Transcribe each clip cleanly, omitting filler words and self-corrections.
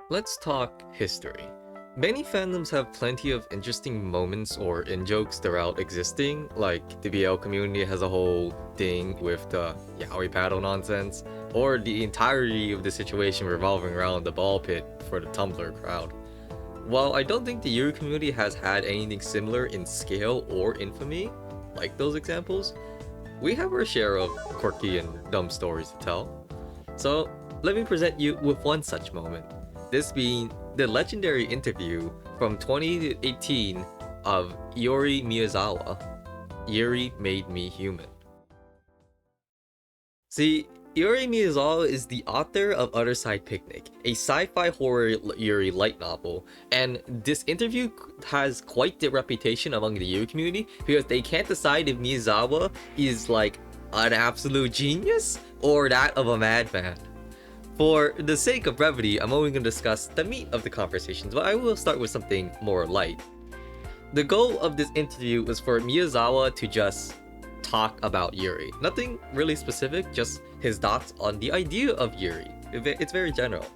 Let's talk history. Many fandoms have plenty of interesting moments or in-jokes throughout existing, like the BL community has a whole thing with the yaoi paddle nonsense, or the entirety of the situation revolving around the ball pit for the Tumblr crowd. While I don't think the Yuri community has had anything similar in scale or infamy, like those examples, we have our share of quirky and dumb stories to tell. So let me present you with one such moment. This being the legendary interview from 2018 of Iori Miyazawa, Yuri Made Me Human. See, Iori Miyazawa is the author of Other Side Picnic, a sci-fi horror Yuri light novel, and this interview has quite the reputation among the Yuri community because they can't decide if Miyazawa is like an absolute genius or that of a madman. For the sake of brevity, I'm only going to discuss the meat of the conversations, but I will start with something more light. The goal of this interview was for Miyazawa to just talk about Yuri. Nothing really specific, just his thoughts on the idea of Yuri. It's very general.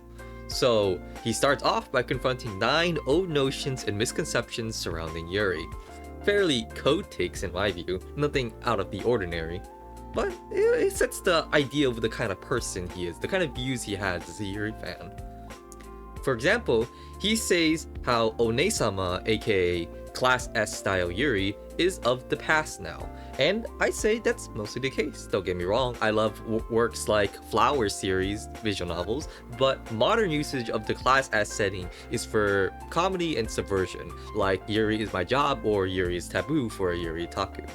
So he starts off by confronting 9 old notions and misconceptions surrounding Yuri. Fairly code takes in my view, nothing out of the ordinary. But it sets the idea of the kind of person he is, the kind of views he has as a Yuri fan. For example, he says how One-sama, aka Class S style Yuri, is of the past now. And I say that's mostly the case. Don't get me wrong, I love works like Flower series visual novels, but modern usage of the Class S setting is for comedy and subversion, like Yuri is my job or Yuri is taboo for a Yuri otaku.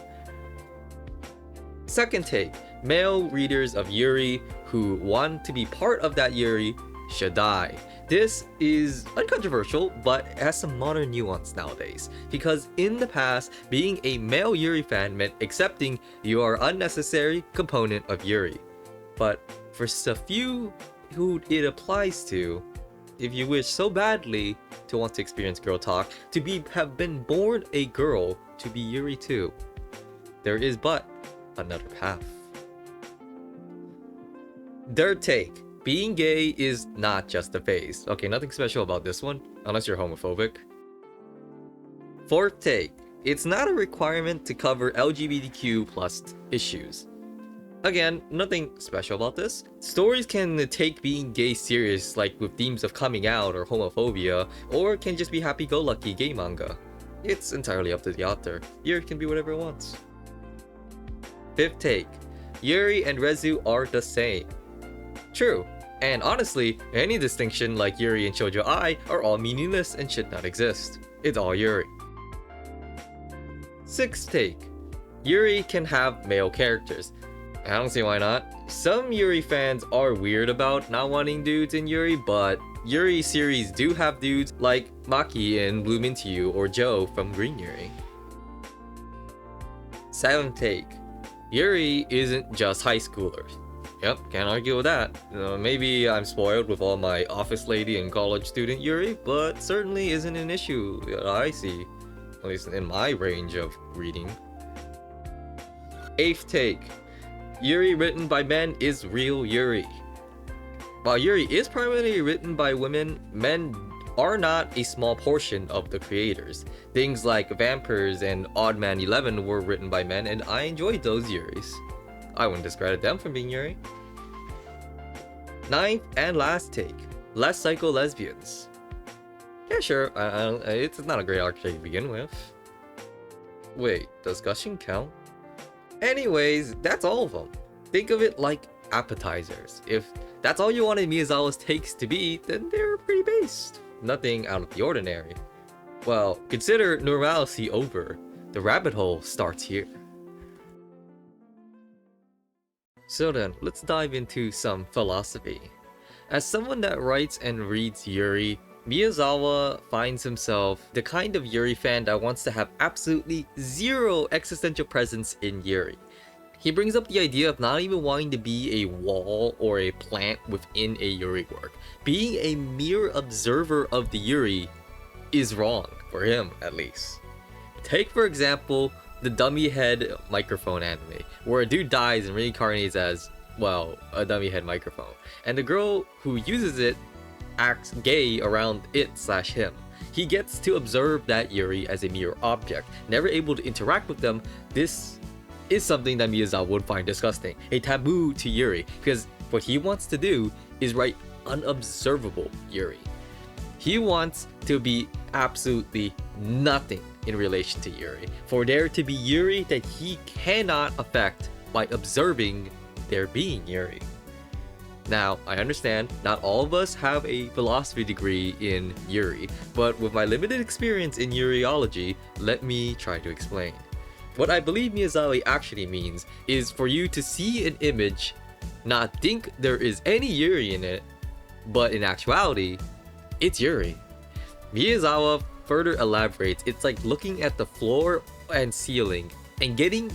Second take, male readers of Yuri who want to be part of that Yuri should die. This is uncontroversial, but it has some modern nuance nowadays, because in the past, being a male Yuri fan meant accepting you are an unnecessary component of Yuri. But for a few who it applies to, if you wish so badly to want to experience girl talk, have been born a girl to be Yuri too, there is but another path. Third take, being gay is not just a phase. Okay, nothing special about this one, unless you're homophobic. Fourth take, it's not a requirement to cover LGBTQ plus issues. Again, nothing special about this. Stories can take being gay serious, like with themes of coming out or homophobia, or it can just be happy-go-lucky gay manga. It's entirely up to the author. Yuri can be whatever it wants. Fifth take, Yuri and Rezu are the same. True, and honestly, any distinction like Yuri and Shoujo Ai are all meaningless and should not exist. It's all Yuri. Sixth take, Yuri can have male characters. I don't see why not. Some Yuri fans are weird about not wanting dudes in Yuri, but Yuri series do have dudes like Maki in Bloom Into You or Joe from Green Yuri. Seventh take, Yuri isn't just high schoolers. Yep, can't argue with that. Maybe I'm spoiled with all my office lady and college student Yuri, but certainly isn't an issue that I see, at least in my range of reading. Eighth take, Yuri written by men is real Yuri. While Yuri is primarily written by women, men are not a small portion of the creators. Things like Vampires and Odd Man 11 were written by men, and I enjoyed those Yuris. I wouldn't discredit them from being Yuri. Ninth and last take, less psycho lesbians. Yeah, sure, it's not a great archetype to begin with. Wait, does gushing count? Anyways, that's all of them. Think of it like appetizers. If that's all you wanted Miyazawa's takes to be, then they're pretty based. Nothing out of the ordinary. Well, consider normalcy over. The rabbit hole starts here. So then, let's dive into some philosophy. As someone that writes and reads Yuri, Miyazawa finds himself the kind of Yuri fan that wants to have absolutely zero existential presence in Yuri. He brings up the idea of not even wanting to be a wall or a plant within a Yuri work. Being a mere observer of the Yuri is wrong, for him at least. Take for example, the dummy head microphone anime, where a dude dies and reincarnates as, well, a dummy head microphone. And the girl who uses it acts gay around it/him. He gets to observe that Yuri as a mere object, never able to interact with them. This is something that Miyazawa would find disgusting, a taboo to Yuri, because what he wants to do is write unobservable Yuri. He wants to be absolutely nothing in relation to Yuri, for there to be Yuri that he cannot affect by observing there being Yuri. Now, I understand not all of us have a philosophy degree in Yuri, but with my limited experience in Yuriology, let me try to explain. What I believe Miyazawa actually means is for you to see an image, not think there is any Yuri in it, but in actuality, it's Yuri. Miyazawa further elaborates, it's like looking at the floor and ceiling and getting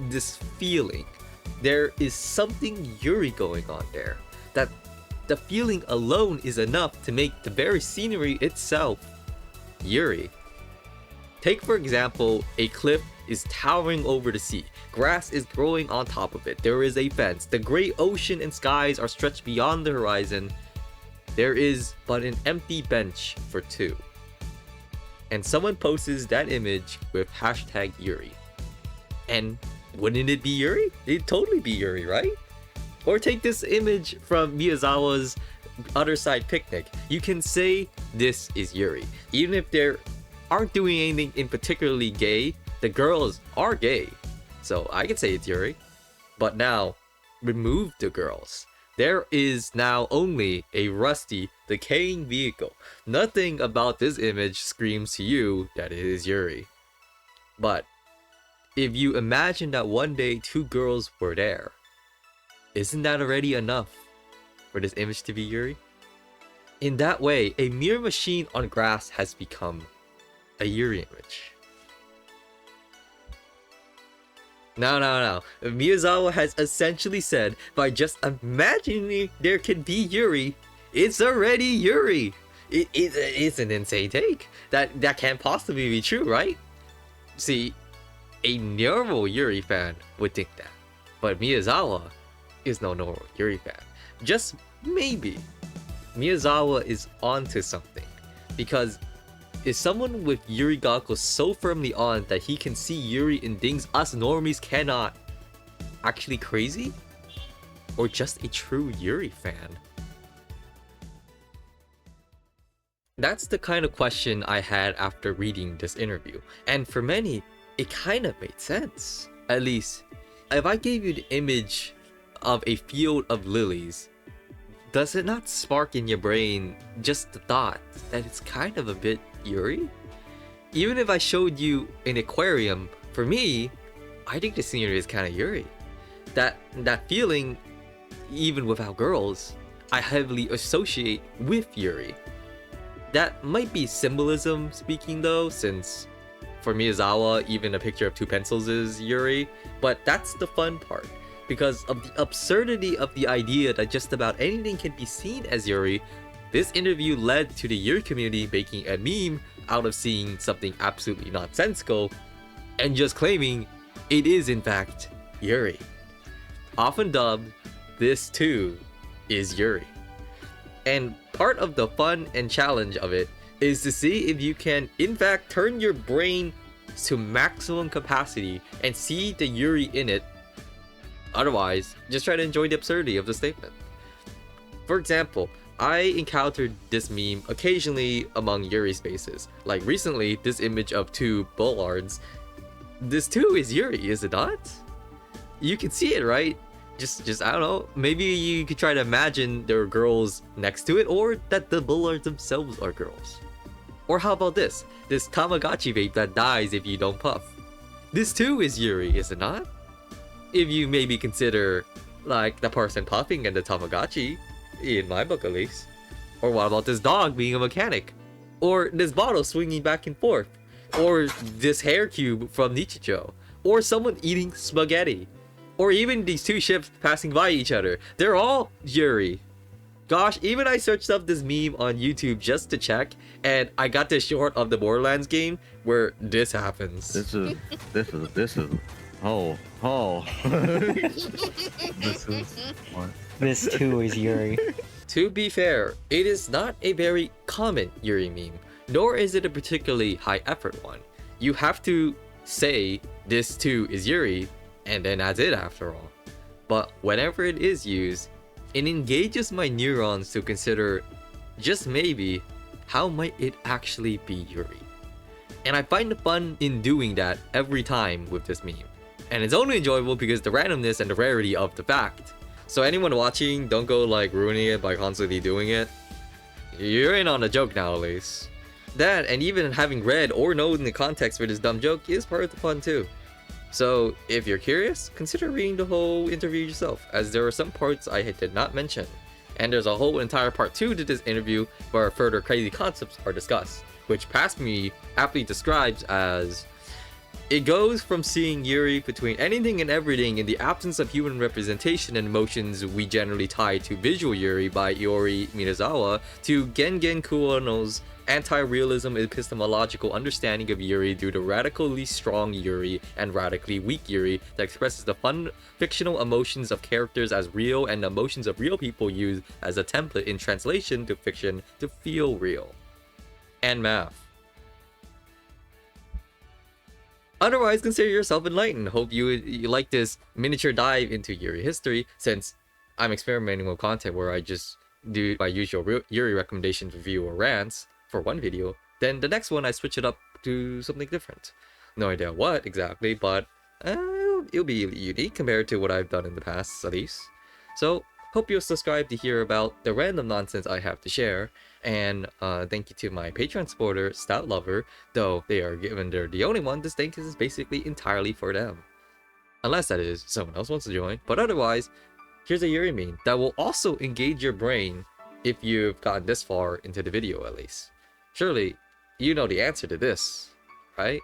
this feeling. There is something Yuri going on there. That the feeling alone is enough to make the very scenery itself Yuri. Take for example, a cliff is towering over the sea. Grass is growing on top of it. There is a fence. The great ocean and skies are stretched beyond the horizon. There is but an empty bench for two. And someone posts that image with hashtag Yuri. And wouldn't it be Yuri? It'd totally be Yuri, right? Or take this image from Miyazawa's Other Side Picnic. You can say this is Yuri. Even if they aren't doing anything in particularly gay, the girls are gay. So I can say it's Yuri. But now, remove the girls. There is now only a rusty, decaying vehicle. Nothing about this image screams to you that it is Yuri. But if you imagine that one day two girls were there, isn't that already enough for this image to be Yuri? In that way, a mere machine on grass has become a Yuri image. No. Miyazawa has essentially said by just imagining there could be Yuri, it's already Yuri. It's an insane take. That can't possibly be true, right? See, a normal Yuri fan would think that, but Miyazawa is no normal Yuri fan. Just maybe Miyazawa is onto something, because is someone with Yuri goggles so firmly on that he can see Yuri in things us normies cannot actually crazy? Or just a true Yuri fan? That's the kind of question I had after reading this interview, and for many, it kind of made sense. At least, if I gave you the image of a field of lilies, does it not spark in your brain just the thought that it's kind of a bit Yuri? Even if I showed you an aquarium, for me, I think the scenery is kind of Yuri. That feeling, even without girls, I heavily associate with Yuri. That might be symbolism speaking though, since for Miyazawa, even a picture of two pencils is Yuri, but that's the fun part. Because of the absurdity of the idea that just about anything can be seen as Yuri, this interview led to the Yuri community making a meme out of seeing something absolutely nonsensical and just claiming it is in fact Yuri. Often dubbed, this too is Yuri. And part of the fun and challenge of it is to see if you can in fact turn your brain to maximum capacity and see the Yuri in it. Otherwise, just try to enjoy the absurdity of the statement. For example, I encountered this meme occasionally among Yuri spaces. Like recently, this image of two bollards. This too is Yuri, is it not? You can see it, right? Just I don't know, maybe you could try to imagine there are girls next to it, or that the bollards themselves are girls. Or how about this Tamagotchi vape that dies if you don't puff. This too is Yuri, is it not? If you maybe consider like the person puffing and the Tamagotchi, in my book at least. Or what about this dog being a mechanic? Or this bottle swinging back and forth? Or this hair cube from Nichijou? Or someone eating spaghetti? Or even these two ships passing by each other? They're all Yuri. Gosh, even I searched up this meme on YouTube just to check, and I got this short of the Borderlands game where this happens. This is oh this is what? This too is Yuri. To be fair, it is not a very common Yuri meme, nor is it a particularly high effort one. You have to say this too is Yuri, and then that's it after all. But whenever it is used, it engages my neurons to consider, just maybe, how might it actually be Yuri? And I find the fun in doing that every time with this meme. And it's only enjoyable because the randomness and the rarity of the fact. So anyone watching, don't go like ruining it by constantly doing it. You're in on a joke now, at least. That, and even having read or known the context for this dumb joke, is part of the fun too. So if you're curious, consider reading the whole interview yourself, as there are some parts I did not mention. And there's a whole entire part 2 to this interview where further crazy concepts are discussed, which Past Me aptly describes as: it goes from seeing Yuri between anything and everything in the absence of human representation and emotions we generally tie to visual Yuri by Iori Miyazawa, to Gengen Kuono's anti-realism epistemological understanding of Yuri due to radically strong Yuri and radically weak Yuri that expresses the fun fictional emotions of characters as real and emotions of real people used as a template in translation to fiction to feel real. And math. Otherwise, consider yourself enlightened. Hope you like this miniature dive into Yuri history, since I'm experimenting with content where I just do my usual Yuri recommendations, review, or rants for one video. Then the next one I switch it up to something different. No idea what exactly, but it'll be unique compared to what I've done in the past, at least. So, hope you'll subscribe to hear about the random nonsense I have to share. And thank you to my Patreon supporter, Stout Lover, though they're the only one, this thank is basically entirely for them. Unless that is, someone else wants to join. But otherwise, here's a Yuri meme that will also engage your brain if you've gotten this far into the video at least. Surely, you know the answer to this, right?